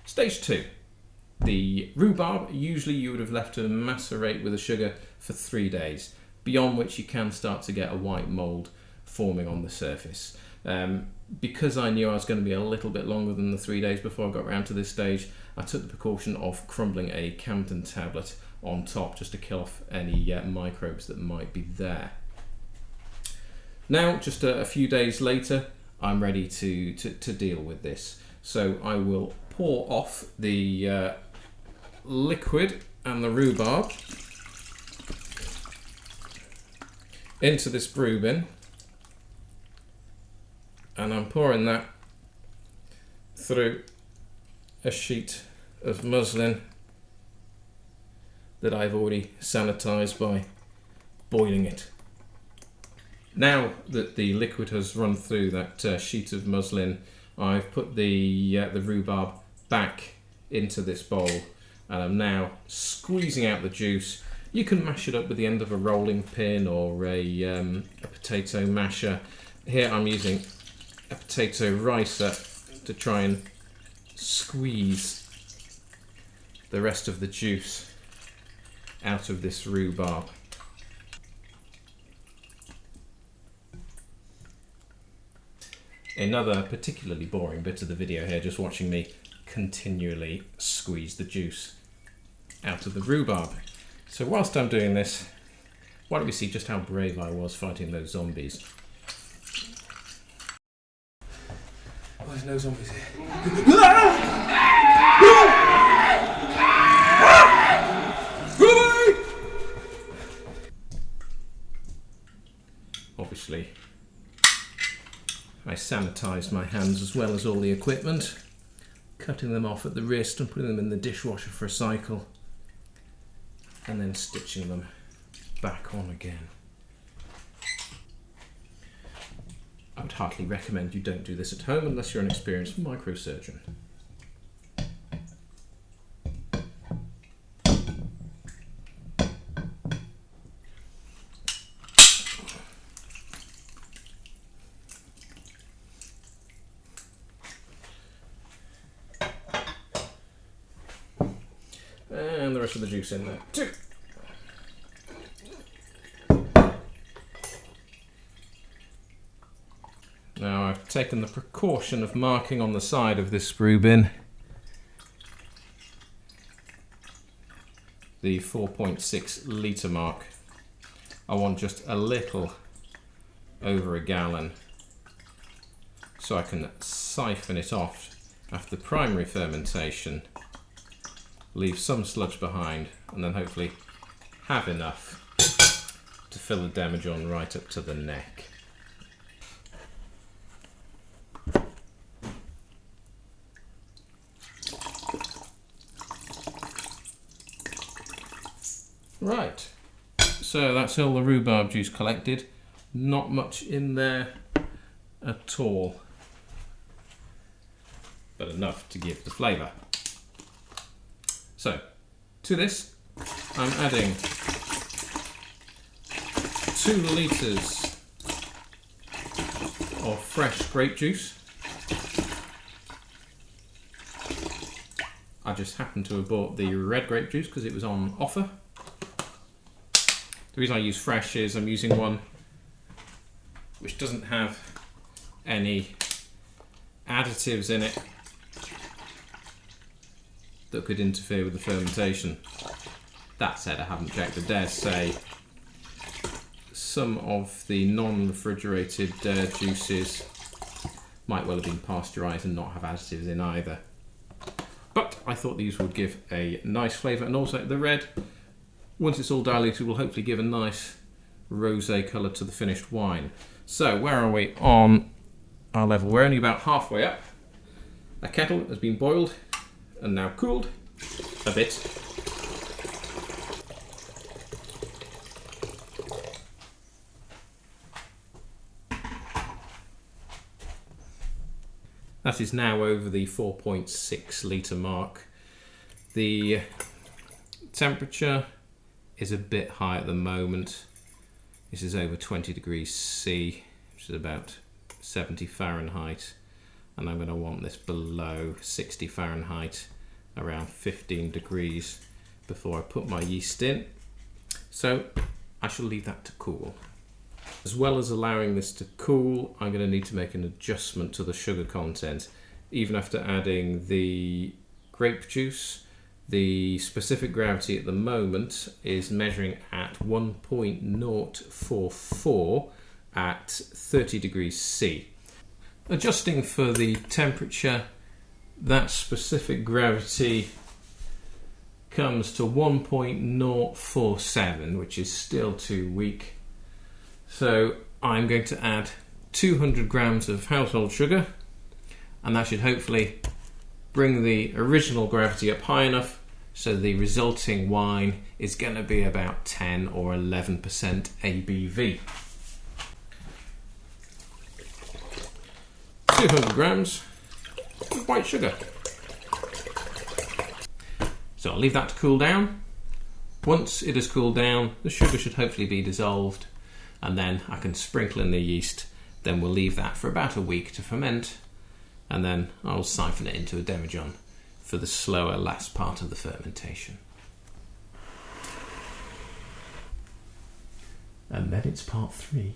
Stage 2. The rhubarb, usually you would have left to macerate with the sugar for 3 days, beyond which you can start to get a white mould forming on the surface. Because I knew I was going to be a little bit longer than the 3 days before I got around to this stage, I took the precaution of crumbling a Camden tablet on top just to kill off any microbes that might be there. Now, just a few days later, I'm ready to deal with this. So I will pour off the liquid and the rhubarb into this brew bin, and I'm pouring that through a sheet of muslin that I've already sanitized by boiling it. Now that the liquid has run through that sheet of muslin, I've put the rhubarb back into this bowl, and I'm now squeezing out the juice. You can mash it up with the end of a rolling pin or a potato masher. Here I'm using a potato ricer to try and squeeze the rest of the juice out of this rhubarb. Another particularly boring bit of the video here, just watching me continually squeeze the juice out of the rhubarb. So whilst I'm doing this, why don't we see just how brave I was fighting those zombies. Oh, there's no zombies here. Obviously, I sanitised my hands as well as all the equipment, cutting them off at the wrist and putting them in the dishwasher for a cycle, and then stitching them back on again. I would heartily recommend you don't do this at home unless you're an experienced microsurgeon. And the rest of the juice in there too. Now I've taken the precaution of marking on the side of this brew bin the 4.6 litre mark. I want just a little over a gallon so I can siphon it off after the primary fermentation, leave some sludge behind, and then hopefully have enough to fill the demijohn right up to the neck. Right, so that's all the rhubarb juice collected. Not much in there at all, but enough to give the flavour. So, to this, I'm adding 2 litres of fresh grape juice. I just happened to have bought the red grape juice because it was on offer. The reason I use fresh is I'm using one which doesn't have any additives in it that could interfere with the fermentation. That said, I haven't checked. I dare say some of the non-refrigerated juices might well have been pasteurised and not have additives in either. But I thought these would give a nice flavour, and also the red, once it's all diluted, will hopefully give a nice rosé colour to the finished wine. So where are we on our level? We're only about halfway up. A kettle has been boiled and now cooled a bit. That is now over the 4.6 litre mark. The temperature is a bit high at the moment. This is over 20 degrees C, which is about 70 Fahrenheit. and I'm going to want this below 60 Fahrenheit, around 15 degrees, before I put my yeast in. So I shall leave that to cool. As well as allowing this to cool, I'm going to need to make an adjustment to the sugar content. Even after adding the grape juice, the specific gravity at the moment is measuring at 1.044 at 30 degrees C. Adjusting for the temperature, that specific gravity comes to 1.047, which is still too weak. So I'm going to add 200 grams of household sugar, and that should hopefully bring the original gravity up high enough so the resulting wine is going to be about 10 or 11% ABV. 200 grams of white sugar. So I'll leave that to cool down. Once it has cooled down, the sugar should hopefully be dissolved, and then I can sprinkle in the yeast. Then we'll leave that for about a week to ferment, and then I'll siphon it into a demijohn for the slower last part of the fermentation. And then it's part 3.